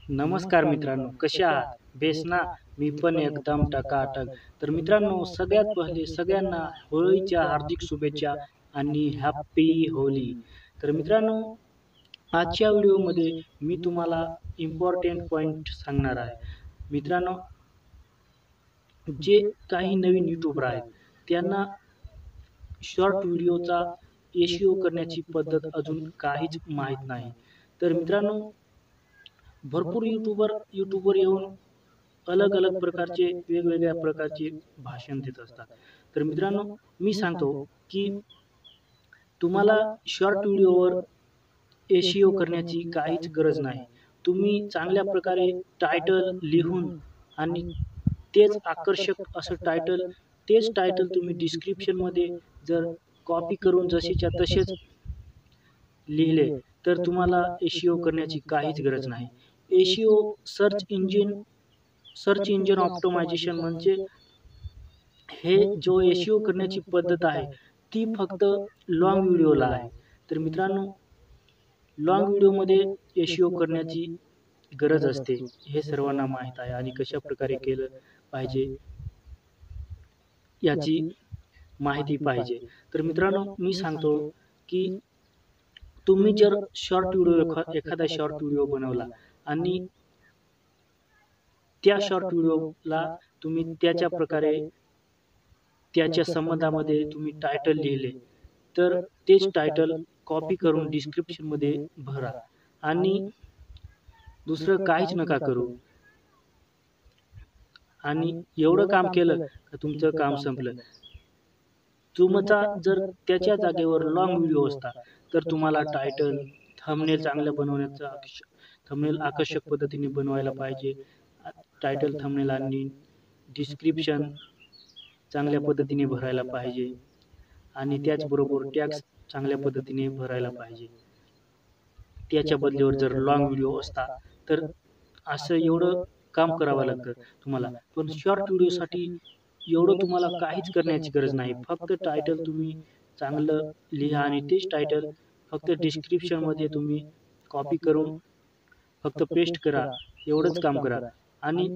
नमस्कार मित्रांनो, कसे आहात? बेस ना? मी पण एकदम टकाटक. तर मित्रांनो, सगळ्यात पहिले सगळ्यांना होळीच्या हार्दिक शुभेच्छा आणि हॅपी होली. तर मित्रांनो, आजच्या व्हिडिओमध्ये मी तुम्हाला इम्पॉर्टंट पॉइंट सांगणार आहे. मित्रांनो, जे काही नवीन यूट्यूबर आहेत, त्यांना शॉर्ट व्हिडिओचा एस-ई-ओ करण्याची पद्धत अजून काहीच माहीत नाही. तर मित्रांनो, भरपूर यूट्यूबर येऊन अलग अलग प्रकारचे वेगवेगळ्या प्रकारचे भाषण देत असतात. तर मित्रांनो, मी सांगतो की तुम्हाला शॉर्ट व्हिडिओवर एस-ई-ओ करण्याची काहीच गरज नाही. तुम्ही चांगल्या प्रकारे टायटल लिहून आणि तेच टायटल तुम्ही डिस्क्रिप्शनमध्ये जर कॉपी करून जशीच्या तसेच लिहिले, तर तुम्हाला एस-ई-ओ करण्याची काहीच गरज नाही. एस-ई-ओ सर्च इंजिन ऑप्टिमायझेशन म्हणजे हे जो एस-ई-ओ करण्याची पद्धत आहे, ती फक्त लाँग व्हिडिओला आहे. तर मित्रांनो, लाँग व्हिडिओमध्ये एस-ई-ओ करण्याची गरज असते. हे सर्वांना माहीत आहे आणि कशाप्रकारे केलं पाहिजे याची माहिती पाहिजे. तर मित्रांनो, मी सांगतो की तुम्ही जर एखादा शॉर्ट व्हिडिओ बनवला आणि त्या शॉर्ट व्हिडिओला तुम्ही त्याच्या प्रकारे त्याच्या संबंधामध्ये तुम्ही टायटल लिहिले, तर तेच टायटल कॉपी करून डिस्क्रिप्शनमध्ये भरा आणि दुसरं काहीच नका करू. आणि एवढं काम केलं का तुमचं काम संपलं. तुमचा जर त्याच्या जागेवर लाँग व्हिडिओ असता, तर तुम्हाला टायटल, थंबनेल चांगलं बनवण्याचा थंबनेल आकर्षक पद्धतीने बनवायला पाहिजे. टायटल, थंबनेल आणि डिस्क्रिप्शन चांगल्या पद्धतीने भरायला पाहिजे आणि त्याचबरोबर टॅग्स चांगल्या पद्धतीने भरायला पाहिजे. त्याच्या बदलीवर जर लाँग व्हिडिओ असता, तर असं एवढं काम करावं लागतं तुम्हाला. पण शॉर्ट व्हिडिओसाठी एवढं तुम्हाला काहीच करण्याची गरज नाही. फक्त टायटल तुम्ही चांगलं लिहा आणि तेच टायटल फक्त डिस्क्रिप्शनमध्ये तुम्ही कॉपी करून फक्त पेस्ट करा. एवढंच काम करा. आणि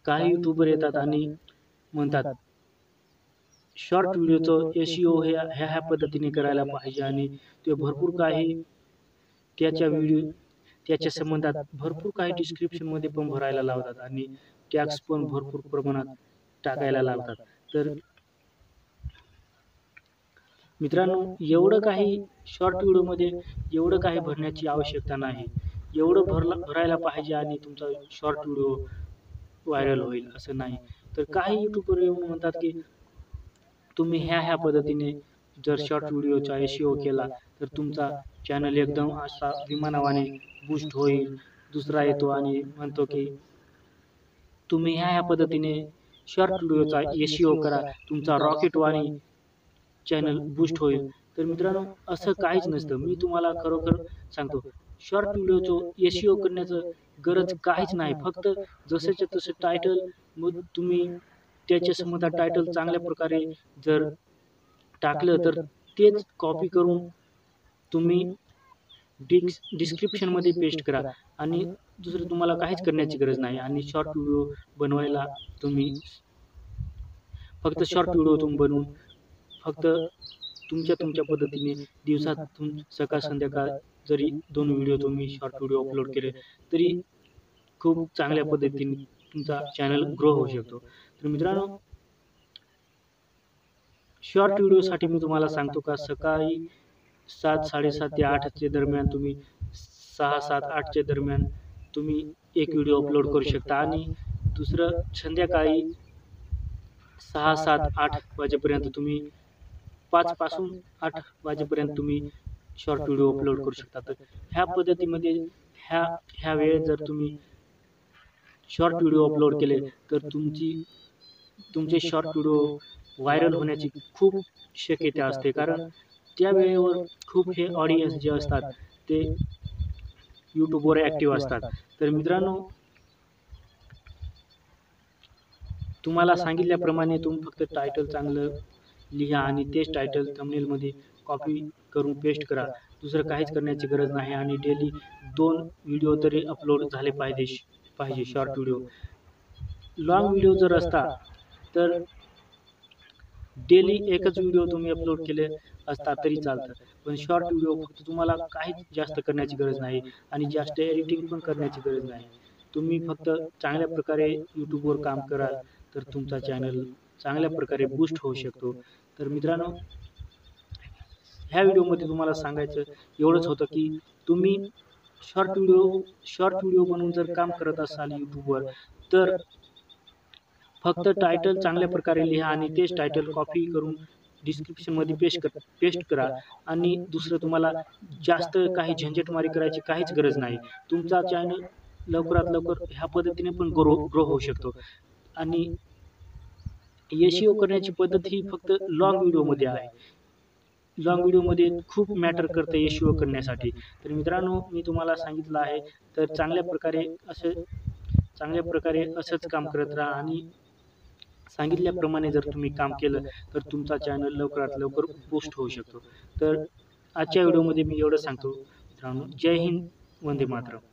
काही यूट्यूबर येतात आणि म्हणतात, शॉर्ट व्हिडिओचं एस-ई-ओ ह्या पद्धतीने करायला पाहिजे आणि ते भरपूर काही त्याच्या संबंधात भरपूर काही डिस्क्रिप्शनमध्ये पण भरायला लावतात आणि टॅग्स पण भरपूर प्रमाणात टाकायला लावतात. तर मित्रांनो, एवढं काही शॉर्ट व्हिडिओमध्ये एवढं काही भरण्याची आवश्यकता नाही. एवढं भरायला पाहिजे आणि तुमचा शॉर्ट व्हिडिओ व्हायरल होईल असं नाही. तर काही यूट्यूबर येऊन म्हणतात, की तुम्ही ह्या पद्धतीने जर शॉर्ट व्हिडिओचा एस-ई-ओ केला, तर तुमचा चॅनल एकदम असा विमानावाने बूस्ट होईल. दुसरा येतो आणि म्हणतो, की तुम्ही ह्या पद्धतीने शॉर्ट व्हिडिओचा एस-ई-ओ करा, तुमचा रॉकेटवाणी चॅनल बूस्ट होईल. तर मित्रांनो, असं काहीच नसतं. मी तुम्हाला खरोखर सांगतो, शॉर्ट व्हिडिओचं एस-ई-ओ करण्याचं गरज काहीच नाही. फक्त जसंच्या तसं टायटल, मग तुम्ही त्याच्या संबंधात टायटल चांगल्या प्रकारे जर टाकलं, तर तेच कॉपी करून तुम्ही डिस्क्रिप्शनमध्ये पेस्ट करा आणि दुसरं तुम्हाला काहीच करण्याची गरज नाही. आणि शॉर्ट व्हिडिओ बनवायला तुम्ही फक्त शॉर्ट व्हिडिओ बनवून फक्त तुमच्या पद्धतीने दिवसातून सकाळ संध्याकाळ जरी 2 व्हिडिओ तुम्ही शॉर्ट व्हिडिओ अपलोड केले, तरी खूप चांगल्या पद्धतीने तुमचा चॅनल ग्रो होऊ शकतो. तर मित्रांनो, शॉर्ट व्हिडिओसाठी मी तुम्हाला सांगतो का सकाळी 7, 7:30 ते 8 च्या दरम्यान तुम्ही 6, 7, 8 च्या दरम्यान तुम्ही एक व्हिडिओ अपलोड करू शकता आणि दुसरं संध्याकाळी 6, 7, 8 वाजेपर्यंत तुम्ही 5 पासून 8 वाजेपर्यंत तुम्ही शॉर्ट व्हिडिओ अपलोड करू शकता. तर ह्या पद्धतीमध्ये ह्या ह्या वेळेत जर तुम्ही शॉर्ट व्हिडिओ अपलोड केले, तर तुमचे शॉर्ट व्हिडिओ व्हायरल होण्याची खूप शक्यता असते. कारण त्या वेळेवर खूप हे ऑडियन्स जे असतात, ते YouTubeवर ॲक्टिव्ह असतात. तर मित्रांनो, तुम्हाला सांगितल्याप्रमाणे तुम्ही फक्त टायटल चांगलं लिहा आणि तेच टायटल थंबनेलमध्ये कॉपी करून पेस्ट करा. दुसरं काहीच करण्याची गरज नाही आणि डेली 2 व्हिडिओ तरी अपलोड झाले पाहिजे शॉर्ट व्हिडिओ. लॉंग व्हिडिओ जर असता तर डेली एकच व्हिडिओ तुम्ही अपलोड केले असता तरी चालतं. पण शॉर्ट व्हिडिओ फक्त तुम्हाला काहीच जास्त करण्याची गरज नाही आणि जास्त एडिटिंग पण करण्याची गरज नाही. तुम्ही फक्त चांगल्या प्रकारे YouTubeवर काम कराल तर तुमचा चॅनल चांगल्या प्रकारे बूस्ट होऊ शकतो. तर मित्रांनो, ह्या व्हिडिओमध्ये तुम्हाला सांगायचं एवढंच होतं की तुम्ही शॉर्ट व्हिडिओ बनवून जर काम करत असाल YouTubeवर, तर फक्त टायटल चांगल्या प्रकारे लिहा आणि तेच टायटल कॉपी करून डिस्क्रिप्शनमध्ये पेस्ट करा आणि दुसरं तुम्हाला जास्त काही झंझटमारी करायची काहीच गरज नाही. तुमचा चॅनल लवकरात लवकर ह्या पद्धतीने पण ग्रो होऊ शकतो आणि SEO करण्याची पद्धत ही फक्त लाँग व्हिडिओमध्ये आहे. लाँग व्हिडिओमध्ये खूप मॅटर करतं SEO करण्यासाठी. तर मित्रांनो, मी तुम्हाला सांगितलं आहे, तर चांगल्या प्रकारे असंच काम करत राहा आणि सांगितल्याप्रमाणे जर तुम्ही काम केलं तर तुमचा चॅनल लवकरात लवकर बूस्ट होऊ शकतो. तर आजच्या व्हिडिओमध्ये मी एवढं सांगतो मित्रांनो. जय हिंद, वंदे मातरम.